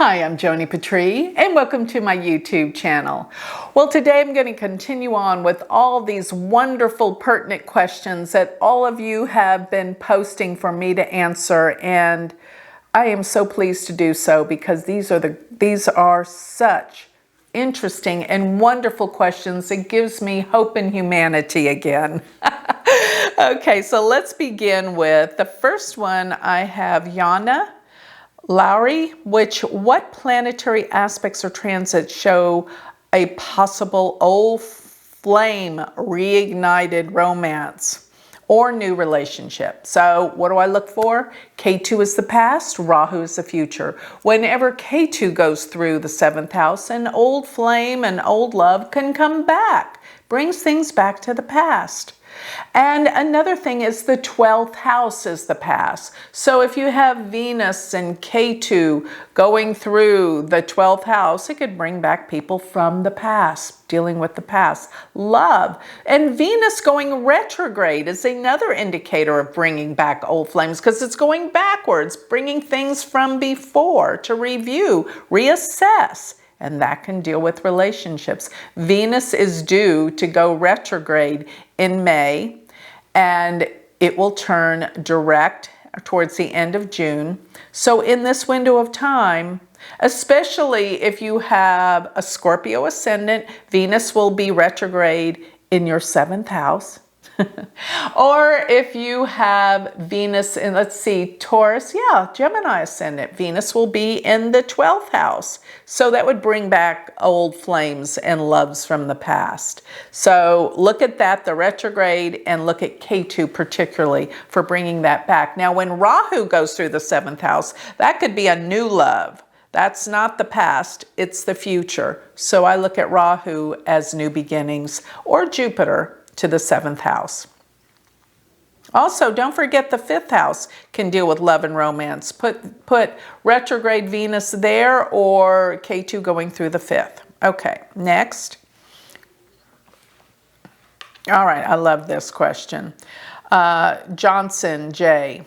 Hi, I'm Joni Patry, and welcome to my YouTube channel. Well, today I'm going to continue on with all these wonderful pertinent questions that all of you have been posting for me to answer, and I am so pleased to do so because these are such interesting and wonderful questions. It gives me hope in humanity again. Okay, so let's begin with the first one. I have Yana Lowry, what planetary aspects or transits show a possible old flame reignited romance or new relationship? So what do I look for? K2 is the past, Rahu is the future. Whenever K2 goes through the 7th house, an old flame and old love can come back, brings things back to the past. And another thing is the 12th house is the past. So if you have Venus and K2 going through the 12th house, it could bring back people from the past, dealing with the past. Love. And Venus going retrograde is another indicator of bringing back old flames because it's going backwards, bringing things from before to review, reassess. And that can deal with relationships. Venus is due to go retrograde in May, and it will turn direct towards the end of June. So in this window of time, especially if you have a Scorpio ascendant, Venus will be retrograde in your 7th house. Or if you have Venus in, let's see, Taurus, Gemini ascendant, Venus will be in the 12th house. So that would bring back old flames and loves from the past. So look at that, the retrograde, and look at K2 particularly for bringing that back. Now, when Rahu goes through the 7th house, that could be a new love. That's not the past, it's the future. So I look at Rahu as new beginnings, or Jupiter to the 7th house. Also, don't forget the 5th house can deal with love and romance. Put retrograde Venus there or K2 going through the 5th. Okay, next. All right, I love this question. Johnson J.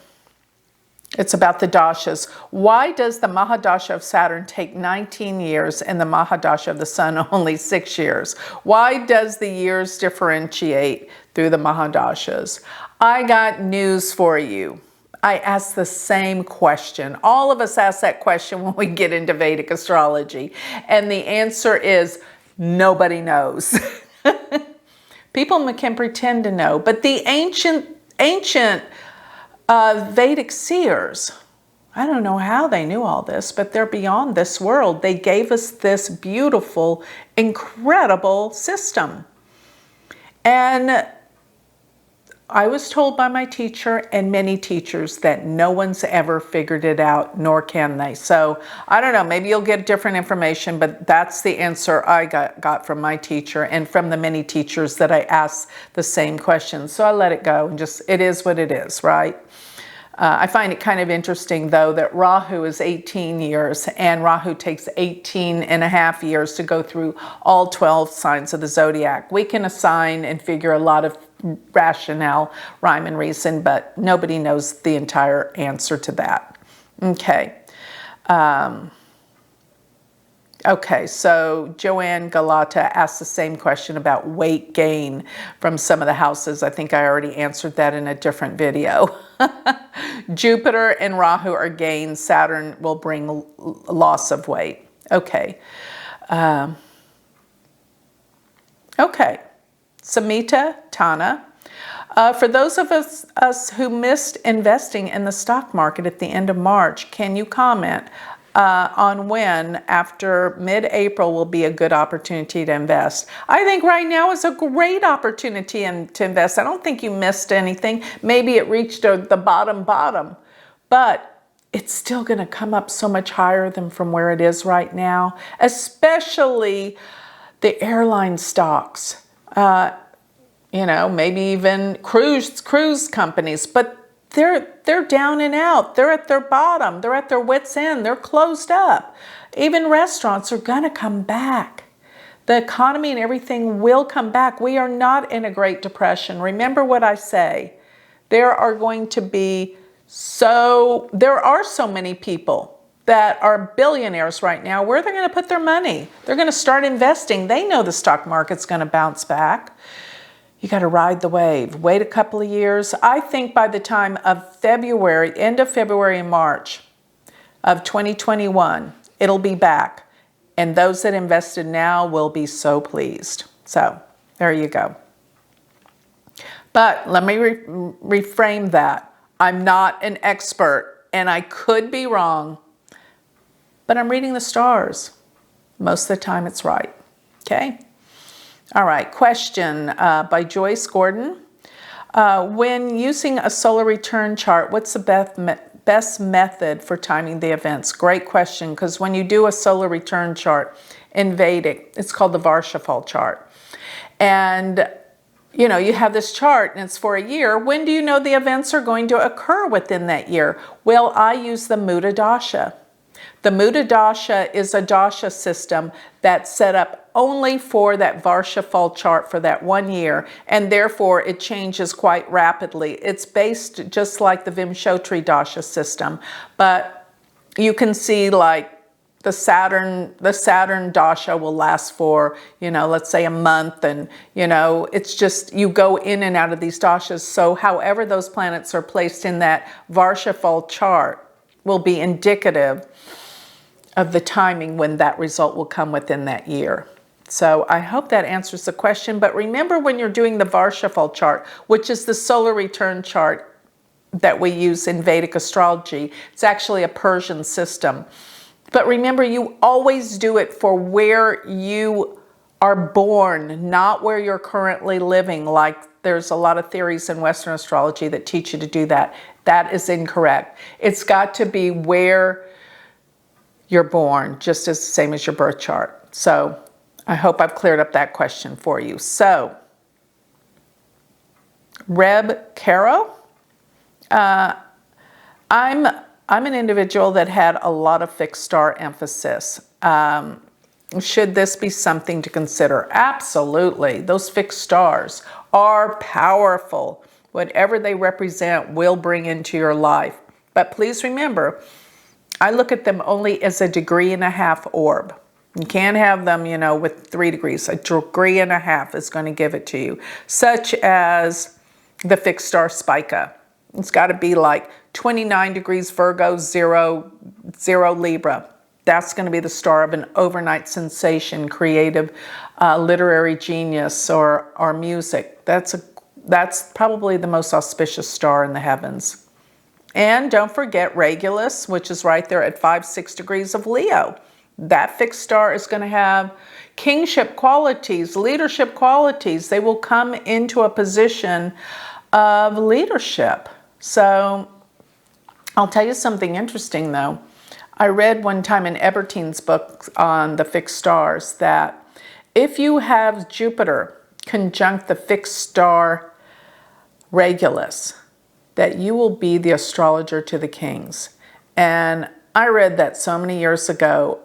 It's about the dashas. Why does the Mahadasha of Saturn take 19 years and the Mahadasha of the Sun only 6 years? Why does the years differentiate through the Mahadashas? I got news for you. I asked the same question. All of us ask that question when we get into Vedic astrology. And the answer is nobody knows. People can pretend to know, but the ancient Vedic seers, I don't know how they knew all this, but they're beyond this world. They gave us this beautiful, incredible system. And I was told by my teacher and many teachers that no one's ever figured it out, nor can they. So I don't know, maybe you'll get different information, but that's the answer I got from my teacher and from the many teachers that I asked the same questions. So I let it go and just, it is what it is, right? I find it kind of interesting, though, that Rahu is 18 years and Rahu takes 18 and a half years to go through all 12 signs of the zodiac. We can assign and figure a lot of rationale, rhyme and reason, but nobody knows the entire answer to that. Okay. Okay, so Joanne Galata asked the same question about weight gain from some of the houses. I think I already answered that in a different video. Jupiter and Rahu are gains. Saturn will bring loss of weight. Okay. Okay. Samita Tana. For those of us who missed investing in the stock market at the end of March, can you comment on when, after mid-April, will be a good opportunity to invest? I think right now is a great opportunity to invest. I don't think you missed anything. Maybe it reached the bottom, but it's still going to come up so much higher than from where it is right now, especially the airline stocks. You know, maybe even cruise companies, but they're down and out. They're at their bottom. They're at their wits' end. They're closed up. Even restaurants are going to come back. The economy and everything will come back. We are not in a Great Depression. Remember what I say. There are so many people that are billionaires right now, where they're going to put their money. They're going to start investing. They know the stock market's going to bounce back. You got to ride the wave. Wait a couple of years. I think by the time of February, end of February and March of 2021, it'll be back. And those that invested now will be so pleased. So there you go. But let me reframe that. I'm not an expert, and I could be wrong, but I'm reading the stars. Most of the time it's right. Okay? All right, question by Joyce Gordon. When using a solar return chart, what's the best method for timing the events? Great question, because when you do a solar return chart in Vedic, it's called the Varshafal chart. And you know, you have this chart and it's for a year. When do you know the events are going to occur within that year? Well, I use the Muda dasha. The Muda dasha is a dasha system that's set up only for that Varshafal chart for that 1 year, and therefore it changes quite rapidly. It's based just like the Vimshotri dasha system, but you can see like the Saturn dasha will last for, you know, let's say a month, and you know, it's just you go in and out of these dashas. So however those planets are placed in that Varshafal chart will be indicative of the timing when that result will come within that year. So I hope that answers the question. But remember, when you're doing the Varshafal chart, which is the solar return chart that we use in Vedic astrology, it's actually a Persian system. But remember, you always do it for where you are born, not where you're currently living. Like there's a lot of theories in Western astrology that teach you to do that. That is incorrect. It's got to be where you're born, just as the same as your birth chart. So I hope I've cleared up that question for you. So, Reb Caro, I'm an individual that had a lot of fixed star emphasis. Should this be something to consider? Absolutely. Those fixed stars are powerful. Whatever they represent will bring into your life. But please remember, I look at them only as a 1.5 degree orb. You can't have them, you know, with 3 degrees. 1.5 degrees is going to give it to you. Such as the fixed star Spica. It's got to be like 29 degrees Virgo, 0 Libra. That's going to be the star of an overnight sensation, creative, literary genius, or music. That's probably the most auspicious star in the heavens. And don't forget Regulus, which is right there at 5-6 degrees of Leo. That fixed star is going to have kingship qualities, leadership qualities. They will come into a position of leadership. So I'll tell you something interesting though. I read one time in Ebertein's book on the fixed stars that if you have Jupiter conjunct the fixed star Regulus, that you will be the astrologer to the kings. And I read that so many years ago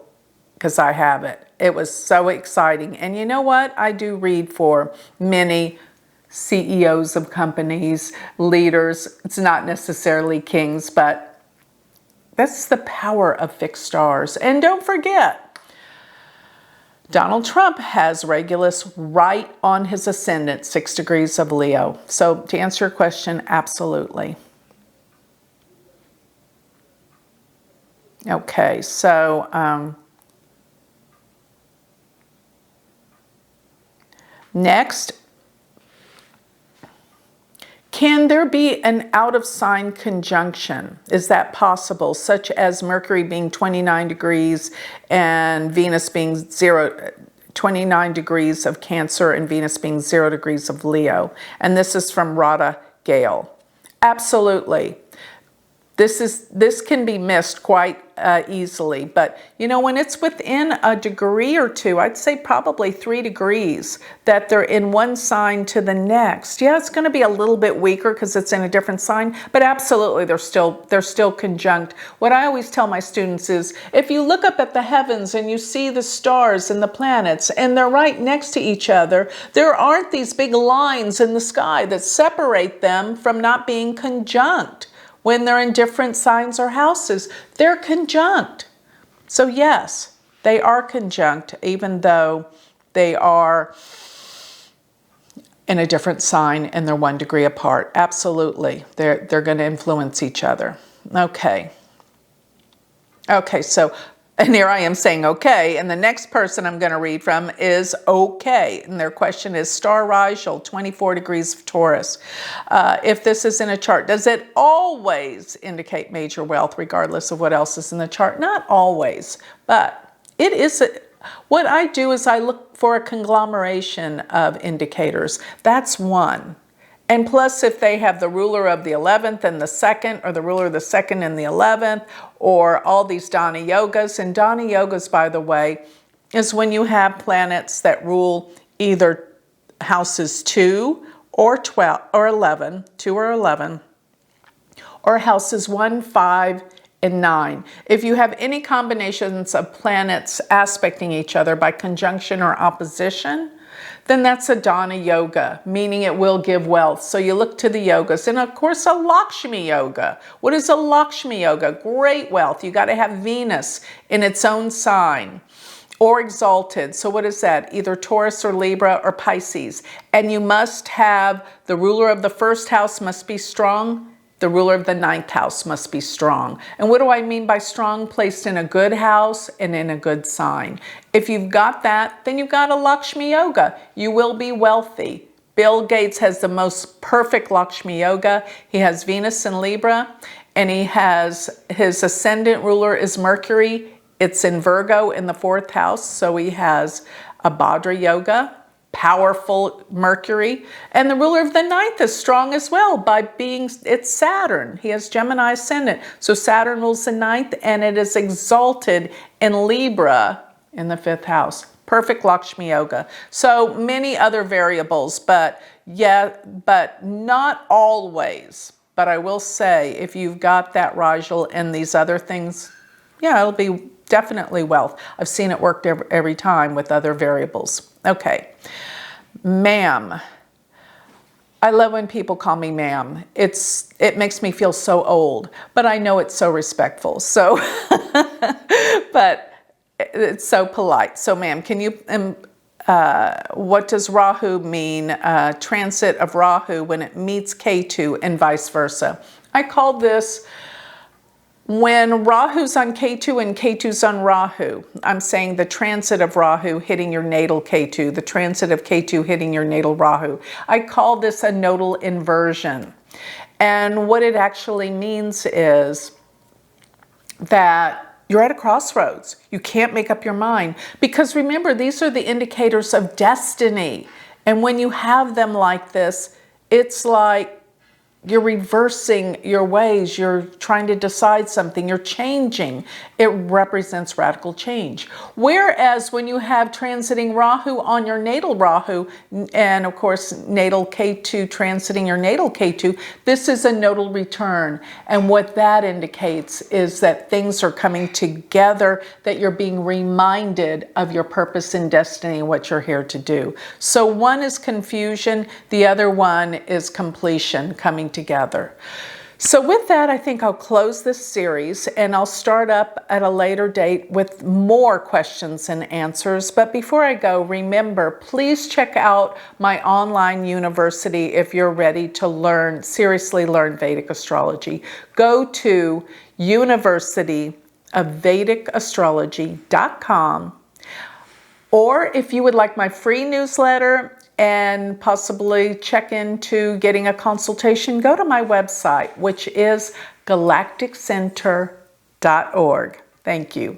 because I have it. It was so exciting. And you know what? I do read for many CEOs of companies, leaders. It's not necessarily kings, but that's the power of fixed stars. And don't forget, Donald Trump has Regulus right on his ascendant, 6 degrees of Leo. So to answer your question, absolutely. Okay, so next, can there be an out-of-sign conjunction? Is that possible, such as Mercury being 29 degrees and Venus being 29 degrees of Cancer and Venus being 0 degrees of Leo? And this is from Radha Gale. Absolutely. This can be missed quite easily, but you know, when it's within 1 degree or 2, I'd say probably 3 degrees that they're in one sign to the next. Yeah, it's going to be a little bit weaker because it's in a different sign, but absolutely they're still conjunct. What I always tell my students is, if you look up at the heavens and you see the stars and the planets and they're right next to each other, there aren't these big lines in the sky that separate them from not being conjunct. When they're in different signs or houses, they're conjunct. So yes, they are conjunct, even though they are in a different sign and they're 1 degree apart. Absolutely. They're going to influence each other. Okay. Okay, so, and here I am saying okay, and the next person I'm going to read from is okay. And their question is, Star Rigel, 24 degrees of Taurus. If this is in a chart, does it always indicate major wealth regardless of what else is in the chart? Not always, but it is. What I do is I look for a conglomeration of indicators. That's one. And plus, if they have the ruler of the 11th and the 2nd, or the ruler of the 2nd and the 11th, or all these Dana yogas. And Dana yogas, by the way, is when you have planets that rule either houses 2 or 12 or 11, 2 or 11, or houses 1, 5, and 9. If you have any combinations of planets aspecting each other by conjunction or opposition, then that's a Dana yoga, meaning it will give wealth. So you look to the yogas. And of course, a Lakshmi yoga. What is a Lakshmi yoga? Great wealth. You got to have Venus in its own sign or exalted. So what is that? Either Taurus or Libra or Pisces. And you must have the ruler of the first house must be strong. The ruler of the 9th house must be strong. And what do I mean by strong? Placed in a good house and in a good sign. If you've got that, then you've got a Lakshmi yoga. You will be wealthy. Bill Gates has the most perfect Lakshmi yoga. He has Venus in Libra, and he has his ascendant ruler is Mercury. It's in Virgo in the 4th house. So he has a Bhadra yoga. Powerful Mercury, and the ruler of the 9th is strong as well by being, it's Saturn. He has Gemini ascendant. So Saturn rules the 9th, and it is exalted in Libra in the 5th house. Perfect Lakshmi yoga. So many other variables, but yeah, but not always. But I will say, if you've got that Rigel and these other things, yeah, it'll be definitely wealth. I've seen it work every time with other variables. Okay, ma'am. I love when people call me ma'am. It makes me feel so old, but I know it's so respectful. So, but it's so polite. So, ma'am, can you, what does Rahu mean? Transit of Rahu when it meets Ketu and vice versa. I call this when Rahu's on Ketu and Ketu's on Rahu. I'm saying the transit of Rahu hitting your natal Ketu, the transit of Ketu hitting your natal Rahu. I call this a nodal inversion. And what it actually means is that you're at a crossroads. You can't make up your mind. Because remember, these are the indicators of destiny. And when you have them like this, it's like you're reversing your ways. You're trying to decide something. You're changing. It represents radical change. Whereas when you have transiting Rahu on your natal Rahu, and of course natal Ketu transiting your natal Ketu, this is a nodal return. And what that indicates is that things are coming together, that you're being reminded of your purpose and destiny and what you're here to do. So one is confusion. The other one is completion, coming together. So with that, I think I'll close this series and I'll start up at a later date with more questions and answers. But before I go, remember, please check out my online university if you're ready to learn, seriously learn Vedic astrology. Go to University of Vedic Astrology.com. Or if you would like my free newsletter and possibly check into getting a consultation, go to my website, which is galacticcenter.org. Thank you.